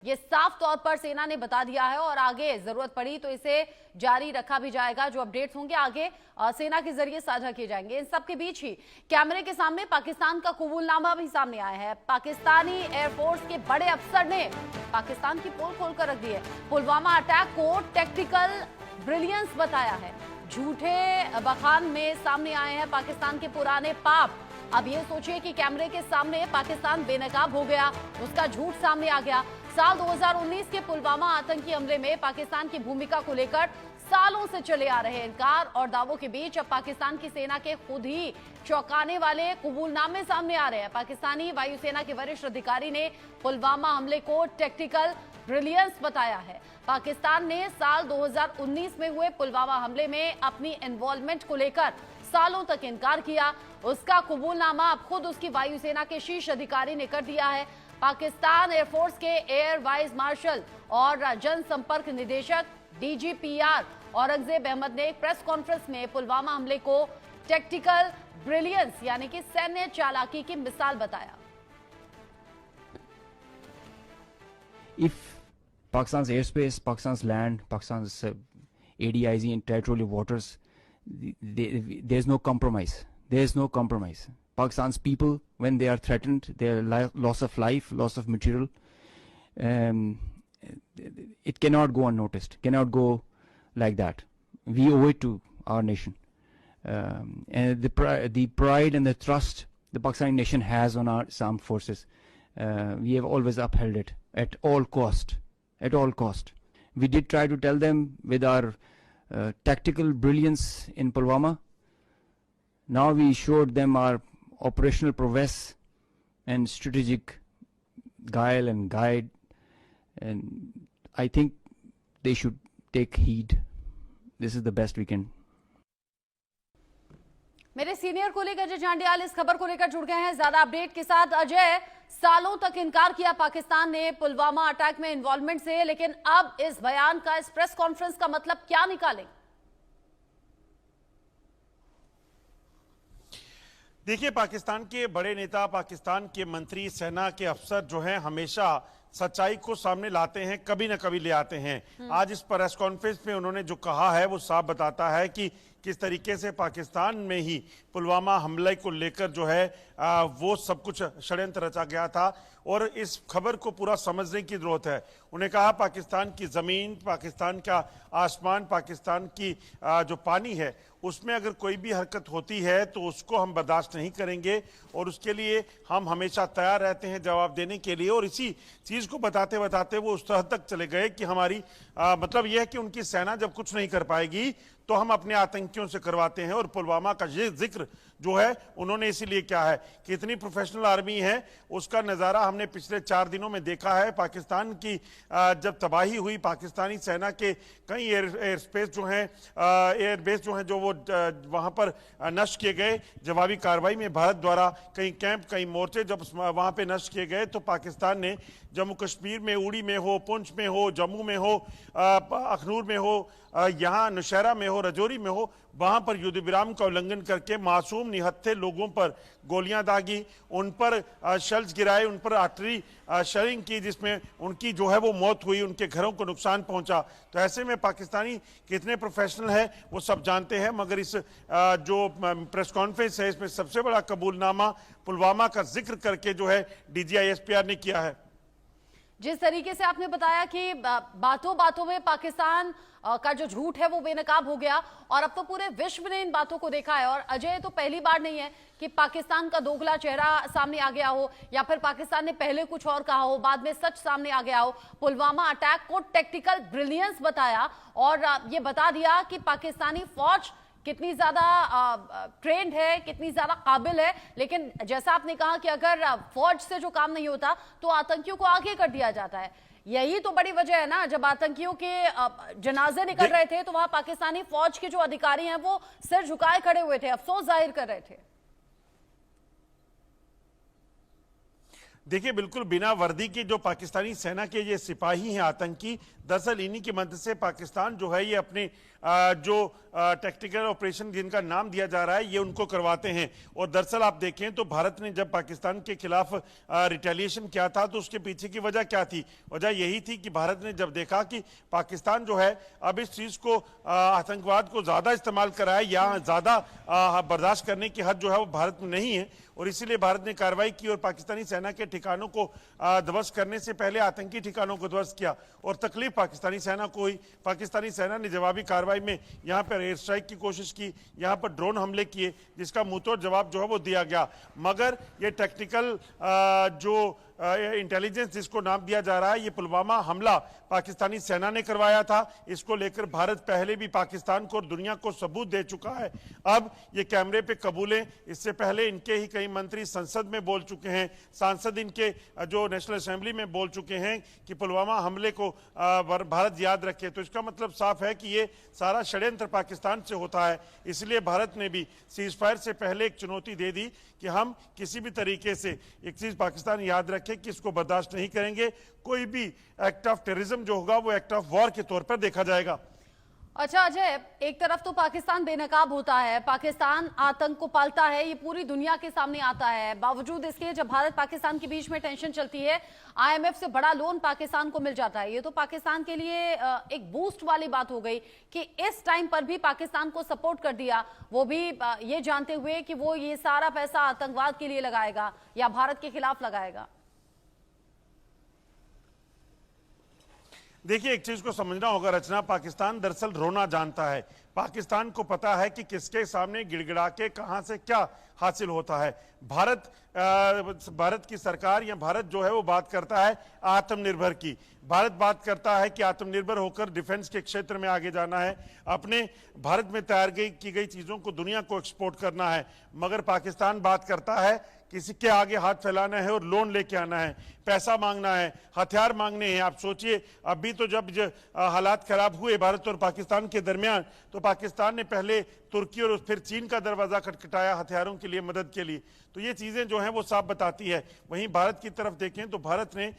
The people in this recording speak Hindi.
ये साफ तौर पर सेना ने बता दिया है और आगे जरूरत पड़ी तो इसे जारी रखा भी जाएगा। जो अपडेट्स होंगे आगे सेना के जरिए साझा किए जाएंगे। इन सब के बीच ही कैमरे के सामने पाकिस्तान का कबूलनामा भी सामने आया है। पाकिस्तानी एयरफोर्स के बड़े अफसर ने पाकिस्तान की पोल खोलकर रख दी है। पुलवामा अटैक को टैक्टिकल ब्रिलियंस बताया है। झूठे बखान में सामने आए हैं पाकिस्तान के पुराने पाप। अब ये सोचिए कि कैमरे के सामने पाकिस्तान बेनकाब हो गया, उसका झूठ सामने आ गया। साल 2019 के पुलवामा आतंकी हमले में पाकिस्तान की भूमिका को लेकर सालों से चले आ रहे इनकार और दावों के बीच अब पाकिस्तान की सेना के खुद ही चौंकाने वाले कबूलनामे सामने आ रहे हैं। पाकिस्तानी वायुसेना के वरिष्ठ अधिकारी ने पुलवामा हमले को टैक्टिकल ब्रिलियंस बताया है। पाकिस्तान ने साल 2019 में हुए पुलवामा हमले में अपनी इन्वॉल्वमेंट को लेकर सालों तक इनकार किया। उसका कबूलनामा अब खुद उसकी वायुसेना के शीर्ष अधिकारी ने कर दिया है। पाकिस्तान एयरफोर्स के एयर वाइस मार्शल और जनसंपर्क निदेशक डीजीपीआर औरंगजेब अहमद ने एक प्रेस कॉन्फ्रेंस में पुलवामा हमले को टैक्टिकल ब्रिलियंस यानी कि सैन्य चालाकी की मिसाल बताया। If Pakistan's airspace, Pakistan's land, Pakistan's ADIZ and territorial waters, there's no compromise. There's no compromise. Pakistan's people, when they are threatened, their loss of life, loss of material, it cannot go unnoticed, cannot go like that. We owe it to our nation. And the pride and the trust the Pakistani nation has on our armed forces, we have always upheld it at all cost. At all cost. We did try to tell them with our tactical brilliance in Pulwama. Now we showed them our operational prowess and strategic guile and guide, and I think they should take heed. This is the best we can. मेरे सीनियर कोलीग अजय जांडियाल इस खबर को लेकर जुड़ गए हैं ज्यादा अपडेट के साथ। अजय, सालों तक इनकार किया पाकिस्तान ने पुलवामा अटैक में इन्वॉल्वमेंट से, लेकिन अब इस बयान का, इस प्रेस कॉन्फ्रेंस का मतलब क्या निकालें? देखिए, पाकिस्तान के बड़े नेता, पाकिस्तान के मंत्री, सेना के अफसर जो हैं हमेशा सच्चाई को सामने लाते हैं, कभी ना कभी ले आते हैं। आज इस प्रेस कॉन्फ्रेंस में उन्होंने जो कहा है वो साफ बताता है कि किस तरीके से पाकिस्तान में ही पुलवामा हमले को लेकर जो है वो सब कुछ षड्यंत्र रचा गया था और इस खबर को पूरा समझने की जरूरत है। उन्हें कहा पाकिस्तान की जमीन, पाकिस्तान का आसमान, पाकिस्तान की जो पानी है उसमें अगर कोई भी हरकत होती है तो उसको हम बर्दाश्त नहीं करेंगे और उसके लिए हम हमेशा तैयार रहते हैं जवाब देने के लिए। और इसी चीज को बताते बताते वो उस हद तक चले गए कि हमारी मतलब यह है कि उनकी सेना जब कुछ नहीं कर पाएगी तो हम अपने आतंकियों से करवाते हैं। और पुलवामा का ये जिक्र जो है उन्होंने इसीलिए किया है कि इतनी प्रोफेशनल आर्मी है, उसका नज़ारा हमने पिछले 4 दिनों में देखा है। पाकिस्तान की जब तबाही हुई, पाकिस्तानी सेना के कई एयरस्पेस जो हैं, एयरबेस जो हैं, जो वो वहाँ पर नष्ट किए गए जवाबी कार्रवाई में भारत द्वारा। कई कैंप, कई मोर्चे जब वहाँ पे नष्ट किए गए तो पाकिस्तान ने जम्मू कश्मीर में, उड़ी में हो, पुंछ में हो, जम्मू में हो, अखनूर में हो, यहाँ नौशहरा में हो, रजौरी में हो, वहां पर युद्ध विराम का उल्लंघन करके मासूम निहत्थे लोगों पर गोलियां दागी, उन पर शेल्स गिराए, उन पर आर्टरी शेलिंग की जिसमें उनकी जो है वो मौत हुई, उनके घरों को नुकसान पहुंचा। तो ऐसे में पाकिस्तानी कितने प्रोफेशनल है वो सब जानते हैं। मगर इस जो प्रेस कॉन्फ्रेंस है इसमें सबसे बड़ा कबूलनामा पुलवामा का जिक्र करके जो है DGISPR ने किया है। जिस तरीके से आपने बताया कि बातों बातों में पाकिस्तान का जो झूठ है वो बेनकाब हो गया और अब तो पूरे विश्व ने इन बातों को देखा है। और अजय, तो पहली बार नहीं है कि पाकिस्तान का दोगला चेहरा सामने आ गया हो या फिर पाकिस्तान ने पहले कुछ और कहा हो, बाद में सच सामने आ गया हो। पुलवामा अटैक को टैक्टिकल ब्रिलियंस बताया और ये बता दिया कि पाकिस्तानी फौज कितनी ज्यादा ट्रेंड है, कितनी ज्यादा काबिल है। लेकिन जैसा आपने कहा कि अगर फौज से जो काम नहीं होता तो आतंकियों को आगे कर दिया जाता है। यही तो बड़ी वजह है ना, जब आतंकियों के जनाजे निकल रहे थे तो वहां पाकिस्तानी फौज के जो अधिकारी हैं वो सिर झुकाए खड़े हुए थे, अफसोस जाहिर कर रहे थे। देखिए बिल्कुल बिना वर्दी के जो पाकिस्तानी सेना के ये सिपाही हैं आतंकी, दरअसल इन्हीं की मदद से पाकिस्तान जो है ये अपने जो टैक्टिकल ऑपरेशन जिनका नाम दिया जा रहा है ये उनको करवाते हैं। और दरअसल आप देखें तो भारत ने जब पाकिस्तान के खिलाफ रिटेलिएशन किया था तो उसके पीछे की वजह क्या थी? वजह यही थी कि भारत ने जब देखा कि पाकिस्तान जो है अब इस चीज को आतंकवाद को ज्यादा इस्तेमाल करा है या ज्यादा बर्दाश्त करने की हद जो है वो भारत में नहीं है, और इसीलिए भारत ने कार्रवाई की और पाकिस्तानी सेना के ठिकानों को ध्वस्त करने से पहले आतंकी ठिकानों को ध्वस्त किया और तकलीफ पाकिस्तानी सेना को हुई। पाकिस्तानी सेना ने जवाबी कार्रवाई में यहाँ पर एयर स्ट्राइक की कोशिश की, यहाँ पर ड्रोन हमले किए, जिसका मुंहतोड़ जवाब जो है वो दिया गया। मगर ये टेक्निकल जो इंटेलिजेंस जिसको नाम दिया जा रहा है, ये पुलवामा हमला पाकिस्तानी सेना ने करवाया था। इसको लेकर भारत पहले भी पाकिस्तान को और दुनिया को सबूत दे चुका है। अब ये कैमरे पे कबूलें, इससे पहले इनके ही कई मंत्री संसद में बोल चुके हैं, सांसद इनके जो नेशनल असेंबली में बोल चुके हैं कि पुलवामा हमले को भारत याद रखे। तो इसका मतलब साफ है कि ये सारा षड्यंत्र पाकिस्तान से होता है। इसलिए भारत ने भी सीज फायर से पहले एक चुनौती दे दी कि हम किसी भी तरीके से एक चीज पाकिस्तान याद रखे कि इसको बर्दाश्त नहीं करेंगे। कोई भी एक्ट ऑफ टेररिज्म जो होगा वो एक्ट ऑफ वॉर के तौर पर देखा जाएगा। अच्छा अजय, एक तरफ तो पाकिस्तान बेनकाब होता है, पाकिस्तान आतंक को पालता है, ये पूरी दुनिया के सामने आता है। बावजूद इसके जब भारत पाकिस्तान के बीच में टेंशन चलती है, IMF से बड़ा लोन पाकिस्तान को मिल जाता है। ये तो पाकिस्तान के लिए एक बूस्ट वाली बात हो गई कि इस टाइम पर भी पाकिस्तान को सपोर्ट कर दिया, वो भी ये जानते हुए कि वो ये सारा पैसा आतंकवाद के लिए लगाएगा या भारत के खिलाफ लगाएगा। देखिए एक चीज को समझना होगा रचना, पाकिस्तान दरअसल रोना जानता है। पाकिस्तान को पता है कि किसके सामने गिड़गिड़ा के कहां से क्या हासिल होता है। भारत की सरकार या भारत जो है वो बात करता है आत्मनिर्भर की। भारत बात करता है कि आत्मनिर्भर होकर डिफेंस के क्षेत्र में आगे जाना है, अपने भारत में तैयार की गई चीजों को दुनिया को एक्सपोर्ट करना है। मगर पाकिस्तान बात करता है किसी के आगे हाथ फैलाना है और लोन लेके आना है, पैसा मांगना है, हथियार मांगने हैं। आप सोचिए अभी तो जब हालात खराब हुए भारत और पाकिस्तान के दरमियान, तो पाकिस्तान ने पहले तुर्की और फिर चीन का दरवाजा खटखटाया हथियारों के लिए, मदद के लिए। तो ये चीजें जो हैं वो साफ बताती है। वहीं भारत की तरफ देखें तो भारत ने